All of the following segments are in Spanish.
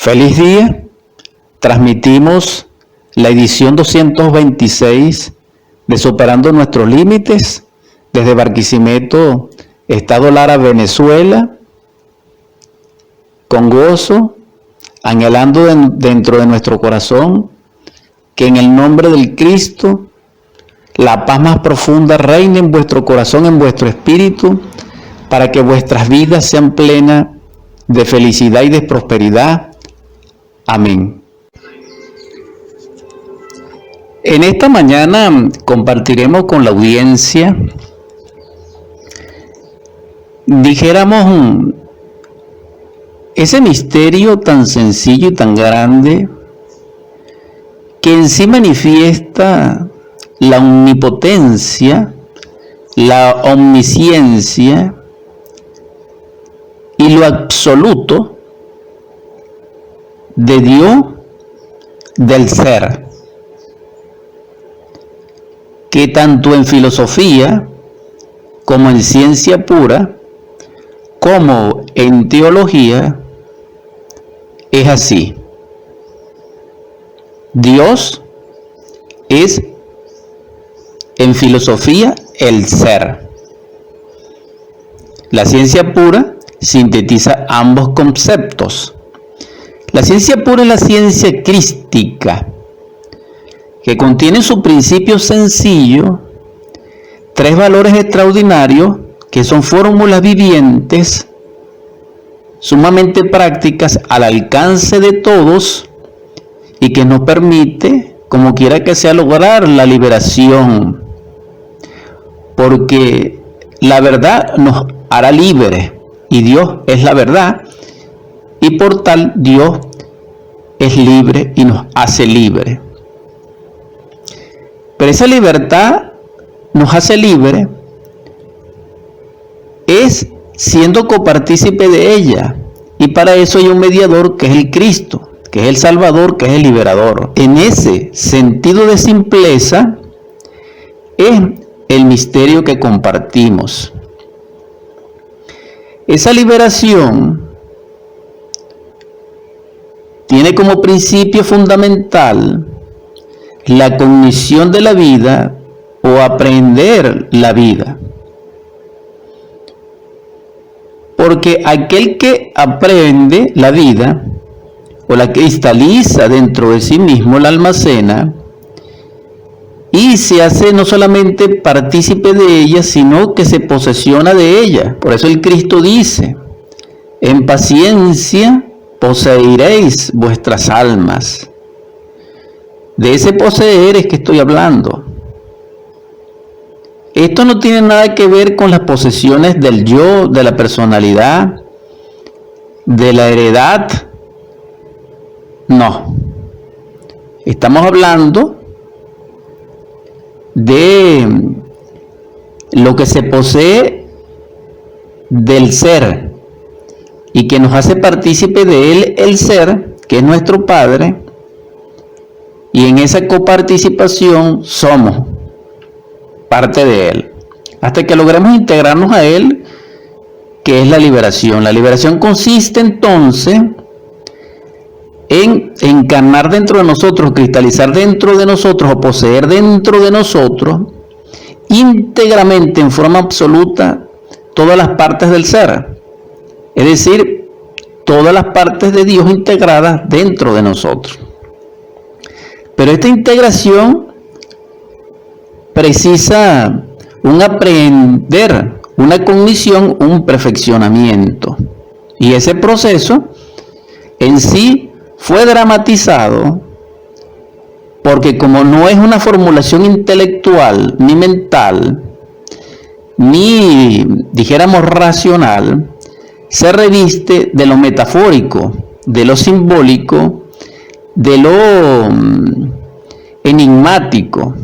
Feliz día. Transmitimos la edición 226 de Superando Nuestros Límites desde Barquisimeto, Estado Lara, Venezuela, con gozo, anhelando dentro de nuestro corazón que en el nombre del Cristo la paz más profunda reine en vuestro corazón, en vuestro espíritu, para que vuestras vidas sean plenas de felicidad y de prosperidad. Amén. En esta mañana compartiremos con la audiencia, dijéramos, ese misterio tan sencillo y tan grande que en sí manifiesta la omnipotencia, la omnisciencia y lo absoluto de Dios, del ser, que tanto en filosofía como en ciencia pura, como en teología, es así. Dios es en filosofía el ser. La ciencia pura sintetiza ambos conceptos. La ciencia pura es la ciencia crística, que contiene en su principio sencillo tres valores extraordinarios que son fórmulas vivientes, sumamente prácticas al alcance de todos y que nos permite, como quiera que sea, lograr la liberación, porque la verdad nos hará libres y Dios es la verdad, y por tal Dios es libre y nos hace libres. Pero esa libertad nos hace libres es siendo copartícipe de ella, y para eso hay un mediador que es el Cristo, que es el Salvador, que es el liberador. En ese sentido de simpleza es el misterio que compartimos. Esa liberación tiene como principio fundamental la cognición de la vida o aprender la vida. Porque aquel que aprende la vida o la cristaliza dentro de sí mismo, la almacena y se hace no solamente partícipe de ella, sino que se posesiona de ella. Por eso el Cristo dice: en paciencia poseeréis vuestras almas. De ese poseer es que estoy hablando. Esto no tiene nada que ver con las posesiones del yo, de la personalidad, de la heredad. No. Estamos hablando de lo que se posee del ser y que nos hace partícipe de él el ser, que es nuestro Padre, y en esa coparticipación somos parte de él, hasta que logremos integrarnos a él, que es la liberación. La liberación consiste entonces en encarnar dentro de nosotros, cristalizar dentro de nosotros o poseer dentro de nosotros íntegramente, en forma absoluta, todas las partes del ser, es decir, todas las partes de Dios integradas dentro de nosotros. Pero esta integración precisa un aprender, una cognición, un perfeccionamiento. Y ese proceso en sí fue dramatizado porque, como no es una formulación intelectual, ni mental, ni, dijéramos, racional, se reviste de lo metafórico, de lo simbólico, de lo enigmático.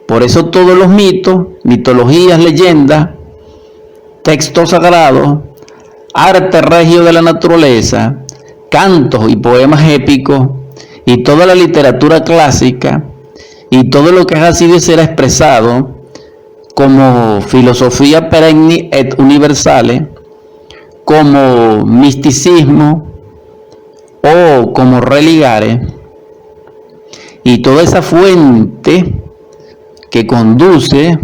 Por eso todos los mitos, mitologías, leyendas, textos sagrados, arte regio de la naturaleza, cantos y poemas épicos, y toda la literatura clásica, y todo lo que ha sido y será expresado como filosofía perenni et universale, como misticismo, o como religare, y toda esa fuente que conduce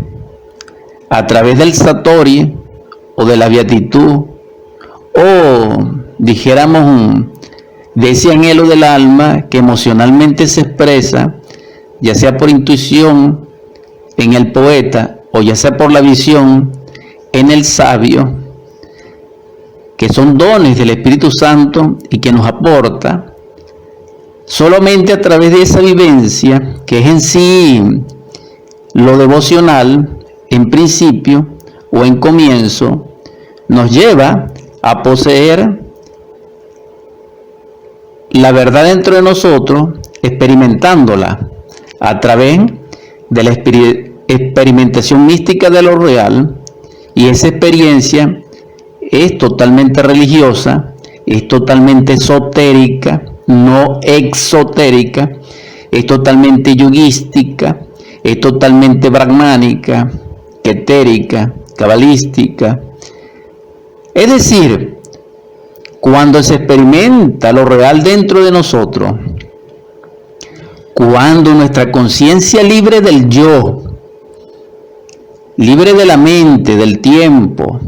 a través del satori o de la beatitud, o dijéramos de ese anhelo del alma que emocionalmente se expresa, ya sea por intuición en el poeta o ya sea por la visión en el sabio, que son dones del Espíritu Santo y que nos aporta solamente a través de esa vivencia, que es en sí lo devocional, en principio o en comienzo, nos lleva a poseer la verdad dentro de nosotros, experimentándola a través de la experimentación mística de lo real, y esa experiencia es totalmente religiosa, es totalmente esotérica, no exotérica, es totalmente yogística, es totalmente brahmánica, ketérica, cabalística. Es decir, cuando se experimenta lo real dentro de nosotros, cuando nuestra conciencia libre del yo, libre de la mente, del tiempo,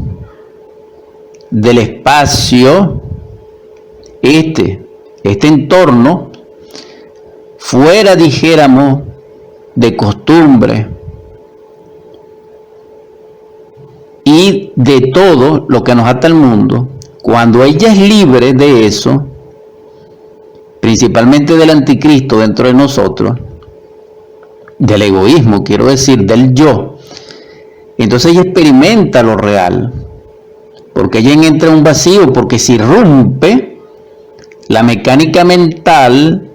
del espacio, este entorno, fuera, dijéramos, de costumbre y de todo lo que nos ata al mundo, cuando ella es libre de eso, principalmente del anticristo dentro de nosotros, del egoísmo, quiero decir, del yo, entonces ella experimenta lo real, porque ella entra en un vacío, porque se irrumpe la mecánica mental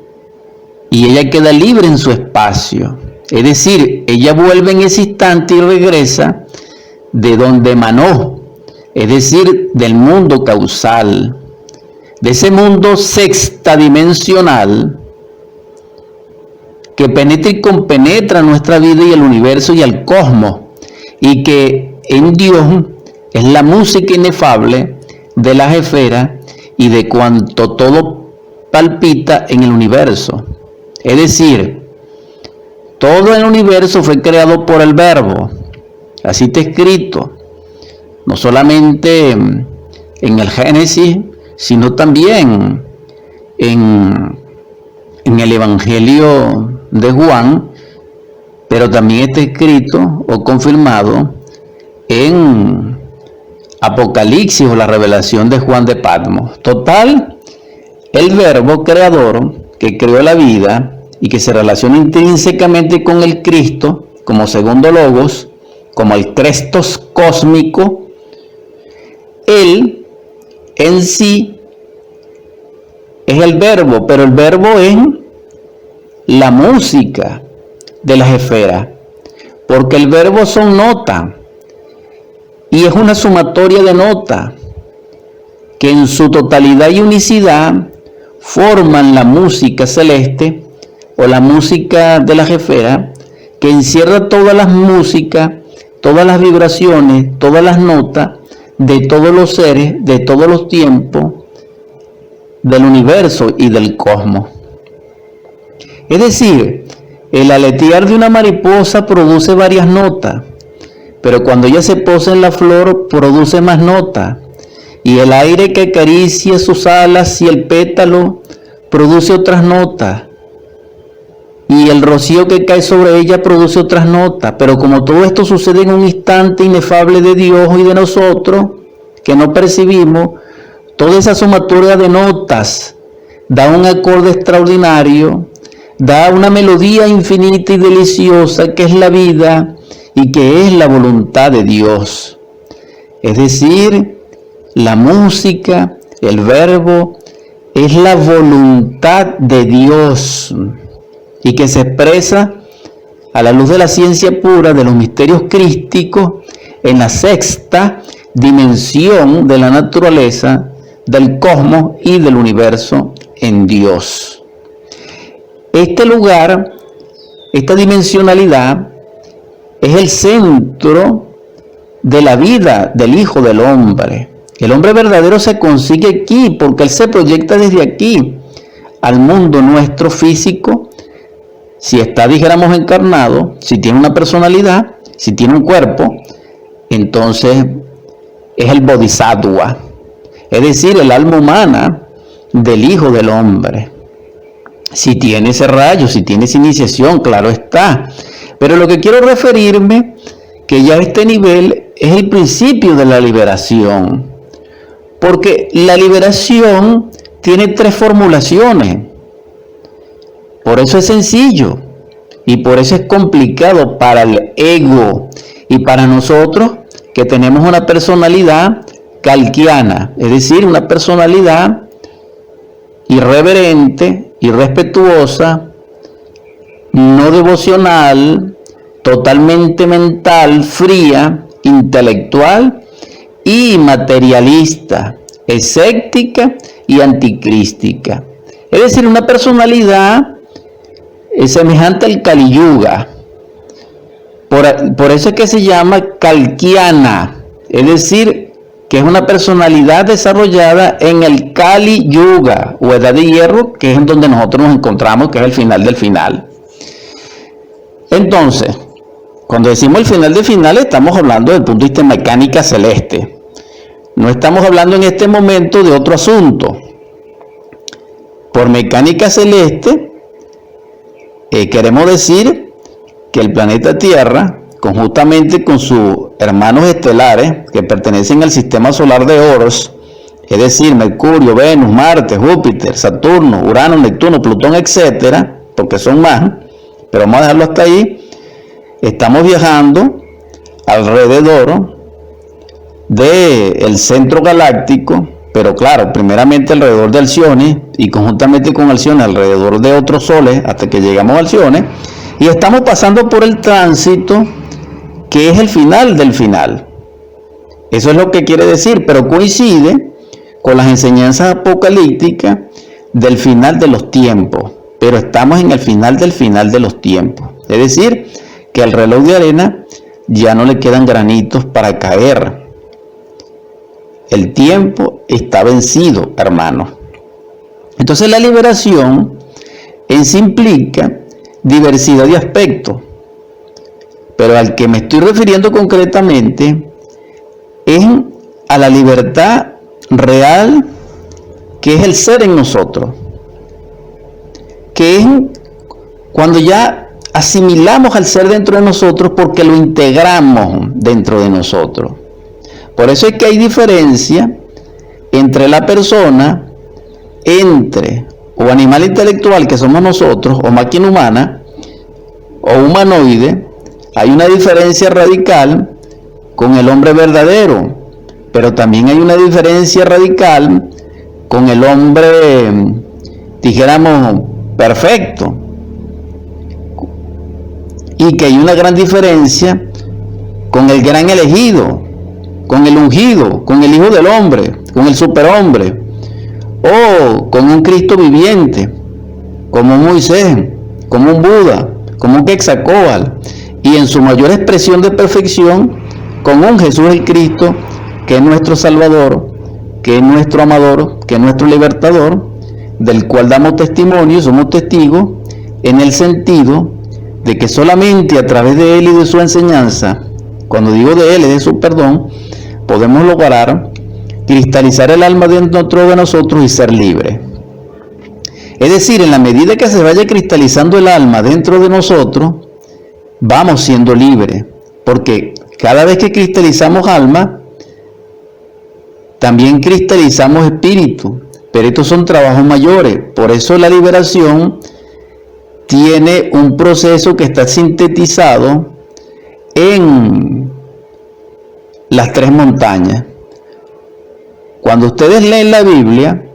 y ella queda libre en su espacio. Es decir, ella vuelve en ese instante y regresa de donde emanó, es decir, del mundo causal, de ese mundo sextadimensional que penetra y compenetra nuestra vida y el universo y el cosmos, y que en Dios es la música inefable de las esferas y de cuanto todo palpita en el universo. Es decir, todo el universo fue creado por el Verbo, así está escrito, no solamente en el Génesis, sino también en el Evangelio de Juan, pero también está escrito o confirmado en Apocalipsis o la revelación de Juan de Patmos. Total, el Verbo creador que creó la vida y que se relaciona intrínsecamente con el Cristo como segundo logos, como el Crestos cósmico, él en sí es el Verbo, pero el Verbo es la música de las esferas, porque el Verbo son notas y es una sumatoria de notas que en su totalidad y unicidad forman la música celeste o la música de las esferas, que encierra todas las músicas, todas las vibraciones, todas las notas de todos los seres, de todos los tiempos, del universo y del cosmos. Es decir, el aletear de una mariposa produce varias notas, pero cuando ella se posa en la flor produce más notas, y el aire que acaricia sus alas y el pétalo produce otras notas, y el rocío que cae sobre ella produce otras notas. Pero como todo esto sucede en un instante inefable de Dios y de nosotros, que no percibimos, toda esa sumatoria de notas da un acorde extraordinario, da una melodía infinita y deliciosa que es la vida y que es la voluntad de Dios. Es decir, la música, el Verbo, es la voluntad de Dios y que se expresa a la luz de la ciencia pura de los misterios crísticos en la sexta dimensión de la naturaleza, del cosmos y del universo en Dios. Este lugar, esta dimensionalidad, es el centro de la vida del Hijo del Hombre. El hombre verdadero se consigue aquí porque él se proyecta desde aquí. al mundo nuestro físico, si está, dijéramos, encarnado, si tiene una personalidad, si tiene un cuerpo, entonces es el Bodhisattva, es decir, el alma humana del Hijo del Hombre. Si tiene ese rayo, si tiene esa iniciación, claro está. Pero lo que quiero referirme, que ya este nivel es el principio de la liberación. Porque la liberación tiene 3 formulaciones. Por eso es sencillo. Y por eso es complicado para el ego. Y para nosotros, que tenemos una personalidad kalkiana, es decir, una personalidad irreverente, irrespetuosa, no devocional, totalmente mental, fría, intelectual y materialista, escéptica y anticrística. Es decir, una personalidad semejante al Kali Yuga. Por eso es que se llama kalkiana, es decir, que es una personalidad desarrollada en el Kali Yuga o Edad de Hierro, que es en donde nosotros nos encontramos, que es el final del final. Entonces, cuando decimos el final del final, estamos hablando desde el punto de vista de mecánica celeste. No estamos hablando en este momento de otro asunto. Por mecánica celeste, queremos decir que el planeta Tierra, conjuntamente con sus hermanos estelares que pertenecen al sistema solar de Horus, es decir, Mercurio, Venus, Marte, Júpiter, Saturno, Urano, Neptuno, Plutón, etcétera, porque son más, pero vamos a dejarlo hasta ahí. Estamos viajando alrededor del centro galáctico, pero claro, primeramente alrededor de Alcione y conjuntamente con Alcione alrededor de otros soles hasta que llegamos a Alcione, y estamos pasando por el tránsito que es el final del final. Eso es lo que quiere decir, pero coincide con las enseñanzas apocalípticas del final de los tiempos. Pero estamos en el final de los tiempos. Es decir, que al reloj de arena ya no le quedan granitos para caer. El tiempo está vencido, hermanos. Entonces la liberación en sí implica diversidad de aspectos. Pero al que me estoy refiriendo concretamente es a la libertad real que es el ser en nosotros. Que es cuando ya asimilamos al ser dentro de nosotros porque lo integramos dentro de nosotros. Por eso es que hay diferencia entre la persona, o animal intelectual que somos nosotros, o máquina humana, o humanoide. Hay una diferencia radical con el hombre verdadero, pero también hay una diferencia radical con el hombre, dijéramos, perfecto. Y que hay una gran diferencia con el gran elegido, con el ungido, con el Hijo del Hombre, con el superhombre, o con un Cristo viviente, como un Moisés, como un Buda, como un Quetzalcóatl, y en su mayor expresión de perfección, con un Jesús el Cristo, que es nuestro Salvador, que es nuestro amador, que es nuestro libertador, del cual damos testimonio, somos testigos, en el sentido de que solamente a través de Él y de su enseñanza, cuando digo de Él, es de su perdón, podemos lograr cristalizar el alma dentro de nosotros y ser libres. Es decir, en la medida que se vaya cristalizando el alma dentro de nosotros, vamos siendo libres, porque cada vez que cristalizamos alma, también cristalizamos espíritu, pero estos son trabajos mayores. Por eso la liberación tiene un proceso que está sintetizado en las 3 montañas. Cuando ustedes leen la Biblia,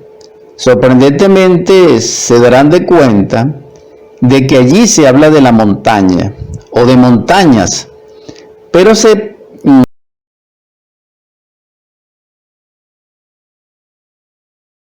sorprendentemente se darán de cuenta de que allí se habla de la montaña o de montañas, pero se